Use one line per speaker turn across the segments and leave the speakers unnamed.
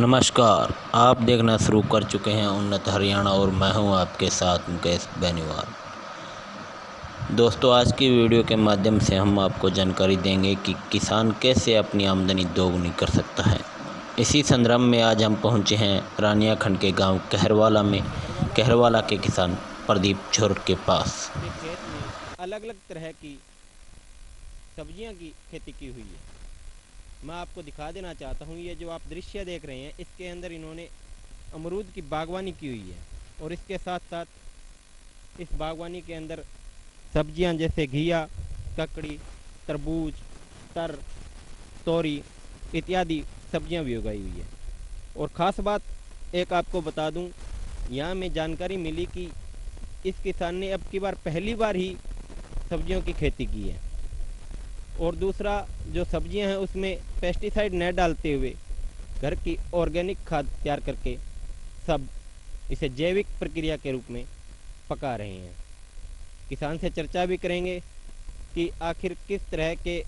नमस्कार, आप देखना शुरू कर चुके हैं उन्नत हरियाणा और मैं हूं आपके साथ मुकेश बेनीवाल। दोस्तों, आज की वीडियो के माध्यम से हम आपको जानकारी देंगे कि किसान कैसे अपनी आमदनी दोगुनी कर सकता है। इसी संदर्भ में आज हम पहुंचे हैं रानिया खंड के गांव कहरवाला में कहरवाला के किसान प्रदीप झोरड के पास।
के खेत में अलग अलग तरह की सब्जियां की खेती की हुई है। मैं आपको दिखा देना चाहता हूं, ये जो आप दृश्य देख रहे हैं इसके अंदर इन्होंने अमरूद की बागवानी की हुई है और इसके साथ साथ इस बागवानी के अंदर सब्जियां जैसे घिया, ककड़ी, तरबूज, तर, तोरी इत्यादि सब्जियां भी उगाई हुई है। और ख़ास बात एक आपको बता दूं, यहाँ में जानकारी मिली कि इस किसान ने अब की बार पहली बार ही सब्जियों की खेती की है और दूसरा जो सब्जियां हैं उसमें पेस्टिसाइड न डालते हुए घर की ऑर्गेनिक खाद तैयार करके सब इसे जैविक प्रक्रिया के रूप में पका रहे हैं। किसान से चर्चा भी करेंगे कि आखिर किस तरह के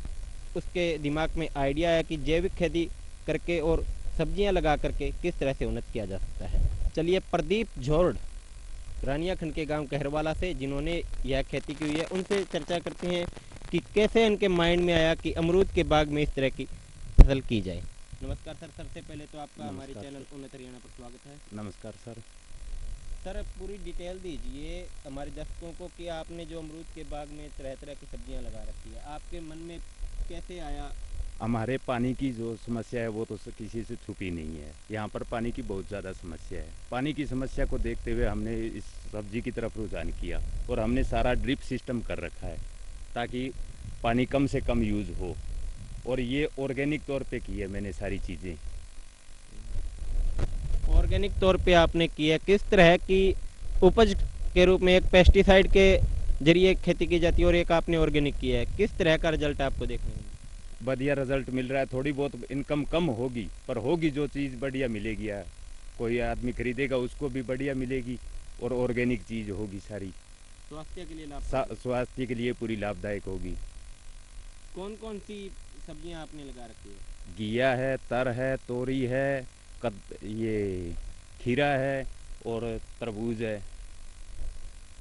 उसके दिमाग में आइडिया है कि जैविक खेती करके और सब्जियां लगा करके किस तरह से उन्नत किया जा सकता है। चलिए, प्रदीप झोरड रानिया खंड के गांव कहरवाला से जिन्होंने यह खेती की हुई है उनसे चर्चा करते हैं कि कैसे इनके माइंड में आया कि अमरूद के बाग में इस तरह की फसल की जाए। नमस्कार सर, सबसे पहले तो आपका हमारे चैनल उन्नत हरियाणा पर स्वागत है।
नमस्कार सर।
सर, पूरी डिटेल दीजिए हमारे दर्शकों को कि आपने जो अमरूद के बाग में तरह तरह की सब्जियां लगा रखी है, आपके मन में कैसे आया?
हमारे पानी की जो समस्या है वो तो किसी से छुपी नहीं है। यहाँ पर पानी की बहुत ज़्यादा समस्या है। पानी की समस्या को देखते हुए हमने इस सब्जी की तरफ रुझान किया और हमने सारा ड्रिप सिस्टम कर रखा है ताकि पानी कम से कम यूज़ हो। और ये ऑर्गेनिक तौर पे की है मैंने सारी चीज़ें।
ऑर्गेनिक तौर पे आपने की है, किस तरह की उपज के रूप में एक पेस्टिसाइड के जरिए खेती की जाती है और एक आपने ऑर्गेनिक की है, किस तरह का रिजल्ट आपको देखने को?
बढ़िया रिजल्ट मिल रहा है। थोड़ी बहुत इनकम कम होगी पर होगी जो चीज़ बढ़िया मिलेगी। कोई आदमी खरीदेगा उसको भी बढ़िया मिलेगी और ऑर्गेनिक चीज़ होगी सारी।
स्वास्थ्य के लिए लाभ,
स्वास्थ्य के लिए पूरी लाभदायक होगी।
कौन कौन सी सब्जियां आपने लगा रखी है?
घिया है, तर है, तोरी है, ये खीरा है और तरबूज है।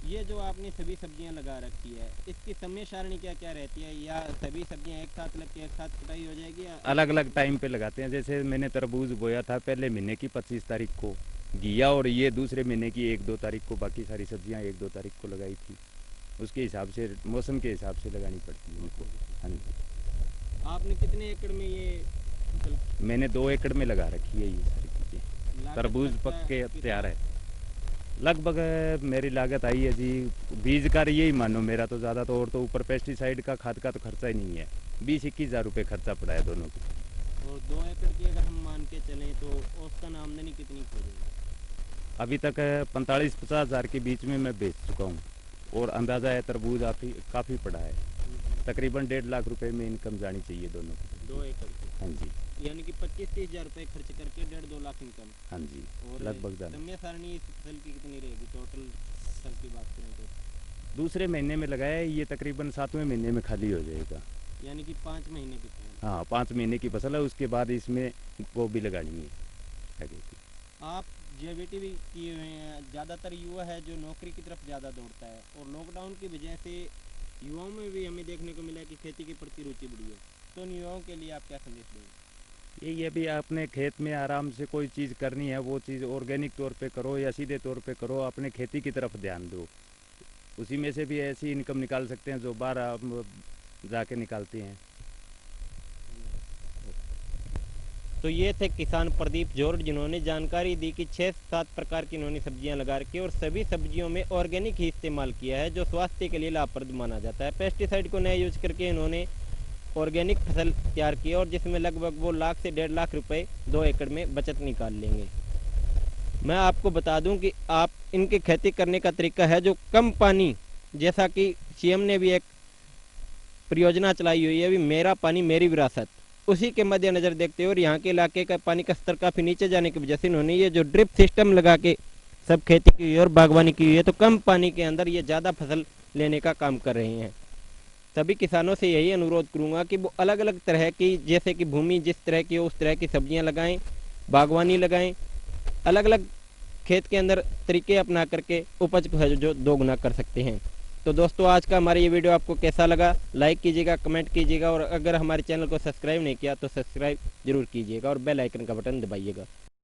ये जो आपने सभी सब्जियां लगा रखी है इसकी समय सारणी क्या क्या रहती है, या सभी सब्जियां एक साथ लग के एक साथ कटाई हो जाएगी या
अलग अलग टाइम पे लगाते हैं। जैसे मैंने तरबूज बोया था पहले महीने की 25 तारीख को, घिया और ये दूसरे महीने की 1-2 तारीख को, बाकी सारी सब्जियां 1-2 तारीख को लगाई थी। उसके हिसाब से मौसम के हिसाब से लगानी पड़ती है उनको। हाँ जी।
आपने कितने एकड़ में ये फसल?
मैंने 2 एकड़ में लगा रखी है ये सारी चीज़ें। तरबूज पक के तैयार है। लगभग मेरी लागत आई है जी, बीज का यही मानो मेरा तो ज़्यादा तो, और तो ऊपर पेस्टिसाइड का खाद का तो खर्चा ही नहीं है। 20-21 हज़ार रुपये खर्चा पड़ा है दोनों को।
और 2 एकड़ की अगर हम मान के चलें तो औसतन आमदनी कितनी हो जाएगी?
अभी तक 45-50 हज़ार के बीच में मैं बेच चुका हूँ और अंदाज़ा है तरबूज काफ़ी पड़ा है। तकरीबन 1.5 लाख रुपए में इनकम जानी चाहिए दोनों की।
2 एकड़ की?
हाँ जी।
यानी कि 25-30 हज़ार रुपये खर्च करके 1.5-2 लाख इनकम।
हाँ जी,
और
लगभग जाना।
समय सारणी इस फसल की कितनी रहेगी? टोटल फसल की बात करें तो
दूसरे महीने में लगाया है, ये तकरीबन 7वें महीने में खाली हो जाएगा।
यानी कि 5 महीने की फसल।
हाँ, 5 महीने की फसल है। उसके बाद इसमें गोभी लगानी है आगे की।
आप जेबीटी भी किए हुए हैं। ज़्यादातर युवा है जो नौकरी की तरफ ज़्यादा दौड़ता है और लॉकडाउन की वजह से युवाओं में भी हमें देखने को मिला कि खेती के प्रति रुचि बढ़ी है। तो उन युवाओं के लिए आप क्या संदेश देंगे?
ये भी आपने खेत में आराम से कोई चीज़ करनी है वो चीज़ ऑर्गेनिक तौर पे करो या सीधे तौर पे करो। अपने खेती की तरफ ध्यान दो, उसी में से भी ऐसी इनकम निकाल सकते हैं जो बाहर आप जाके निकालते हैं।
तो ये थे किसान प्रदीप झोरड जिन्होंने जानकारी दी कि 6-7 प्रकार की इन्होंने सब्जियां लगा रखी है और सभी सब्जियों में ऑर्गेनिक ही इस्तेमाल किया है जो स्वास्थ्य के लिए लाभप्रद माना जाता है। पेस्टिसाइड को न यूज करके इन्होंने ऑर्गेनिक फसल तैयार की और जिसमें लगभग वो 1 लाख से 1.5 लाख रुपए 2 एकड़ में बचत निकाल लेंगे। मैं आपको बता दूं कि आप इनकी खेती करने का तरीका है जो कम पानी, जैसा कि सीएम ने भी एक परियोजना चलाई हुई है अभी, मेरा पानी मेरी विरासत, उसी के मद्देनजर देखते हुए और यहाँ के इलाके का पानी का स्तर काफ़ी नीचे जाने की वजह से इन्होंने ये जो ड्रिप सिस्टम लगा के सब खेती की हुई है और बागवानी की हुई है, तो कम पानी के अंदर ये ज़्यादा फसल लेने का काम कर रहे हैं। सभी किसानों से यही अनुरोध करूंगा कि वो अलग अलग तरह की, जैसे कि भूमि जिस तरह की हो उस तरह की सब्जियां लगाएं बागवानी लगाएं, अलग अलग खेत के अंदर तरीके अपना करके उपज को है जो दोगुना कर सकते हैं। तो दोस्तों आज का हमारा ये वीडियो आपको कैसा लगा, लाइक कीजिएगा, कमेंट कीजिएगा और अगर हमारे चैनल को सब्सक्राइब नहीं किया तो सब्सक्राइब जरूर कीजिएगा और बेल आइकन का बटन दबाइएगा।